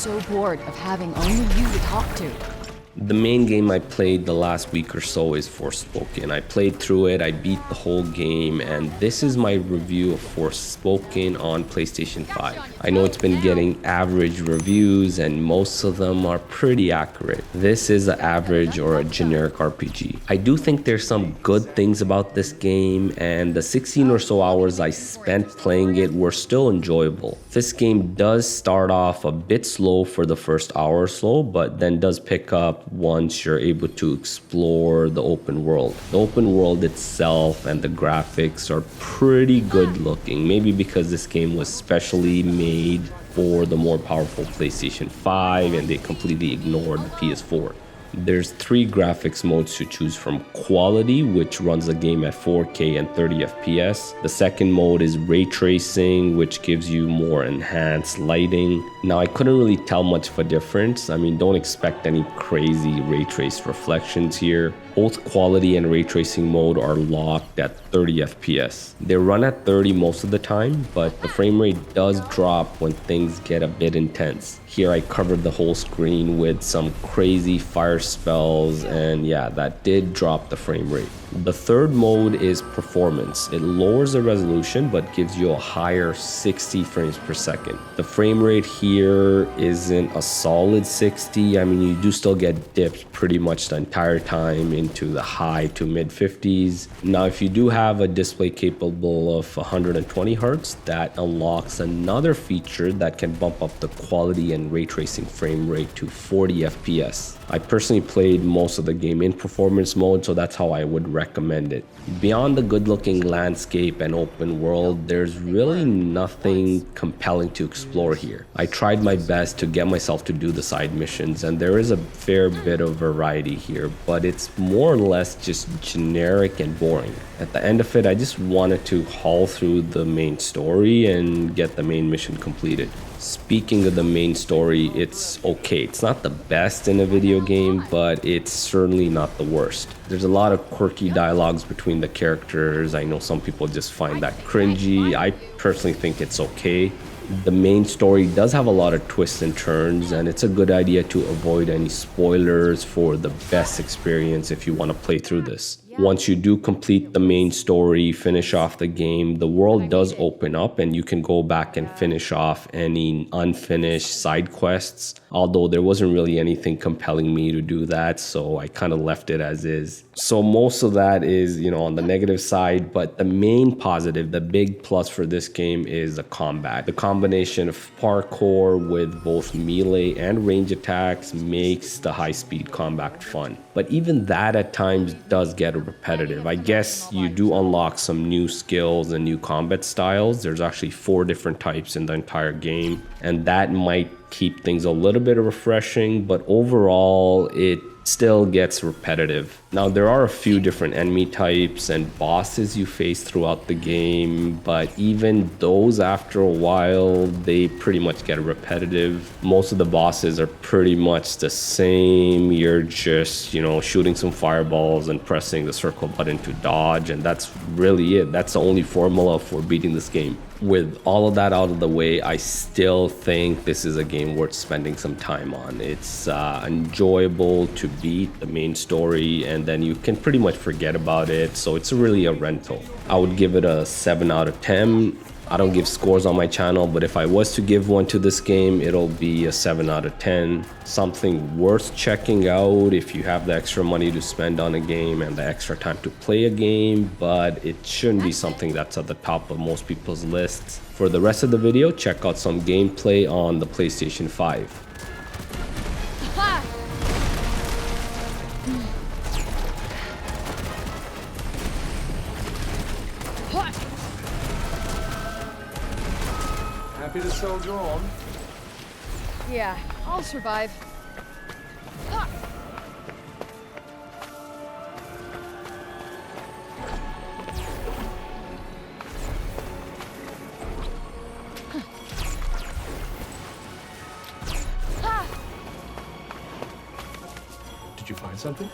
so bored of having only you to talk to. The main game I played the last week or so is Forspoken. I played through it, I beat the whole game, and this is my review of Forspoken on PlayStation 5. I know it's been getting average reviews and most of them are pretty accurate. This is an average or a generic RPG. I do think there's some good things about this game, and the 16 or so hours I spent playing it were still enjoyable. This game does start off a bit slow for the first hour or so, but then does pick up once you're able to explore the open world. The open world itself and the graphics are pretty good looking, maybe because this game was specially made for the more powerful PlayStation 5 and they completely ignored the PS4. There's 3 graphics modes to choose from: quality, which runs the game at 4K and 30 FPS. The second mode is ray tracing, which gives you more enhanced lighting. Now, I couldn't really tell much of a difference. I mean, don't expect any crazy ray traced reflections here. Both quality and ray tracing mode are locked at 30 FPS. They run at 30 most of the time, but the frame rate does drop when things get a bit intense. Here I covered the whole screen with some crazy fire spells, and yeah, that did drop the frame rate. The third mode is performance. It lowers the resolution but gives you a higher 60 frames per second. The frame rate here isn't a solid 60. I mean, you do still get dips pretty much the entire time into the high to mid 50s. Now, if you do have a display capable of 120 Hz, that unlocks another feature that can bump up the quality and ray tracing frame rate to 40 FPS. I personally played most of the game in performance mode, so that's how I would recommend it. Beyond the good-looking landscape and open world, there's really nothing compelling to explore here. I tried my best to get myself to do the side missions, and there is a fair bit of variety here, but it's more or less just generic and boring. At the end of it, I just wanted to haul through the main story and get the main mission completed. Speaking of the main story, it's okay. It's not the best in a video game, but it's certainly not the worst. There's a lot of quirky dialogues between the characters. I know some people just find that cringy. I personally think it's okay. The main story does have a lot of twists and turns, and it's a good idea to avoid any spoilers for the best experience if you want to play through this. Once you do complete the main story, finish off the game, the world does open up and you can go back and finish off any unfinished side quests. Although there wasn't really anything compelling me to do that, so I kind of left it as is. So most of that is, on the negative side, but the main positive, the big plus for this game is the combat. The combination of parkour with both melee and range attacks makes the high-speed combat fun. But even that at times does get repetitive. I guess you do unlock some new skills and new combat styles. There's actually 4 different types in the entire game, and that might keep things a little bit refreshing, but overall it still gets repetitive. Now, there are a few different enemy types and bosses you face throughout the game, but even those, after a while, they pretty much get repetitive. Most of the bosses are pretty much the same. You're just, shooting some fireballs and pressing the circle button to dodge, and that's really it. That's the only formula for beating this game. With all of that out of the way, I still think this is a game worth spending some time on. It's enjoyable to beat the main story, and then you can pretty much forget about it, so it's really a rental. I would give it a 7 out of 10. I don't give scores on my channel, but if I was to give one to this game, it'll be a 7 out of 10. Something worth checking out if you have the extra money to spend on a game and the extra time to play a game, but it shouldn't be something that's at the top of most people's lists. For the rest of the video, check out some gameplay on the PlayStation 5. Happy to soldier on? Yeah, I'll survive. Did you find something?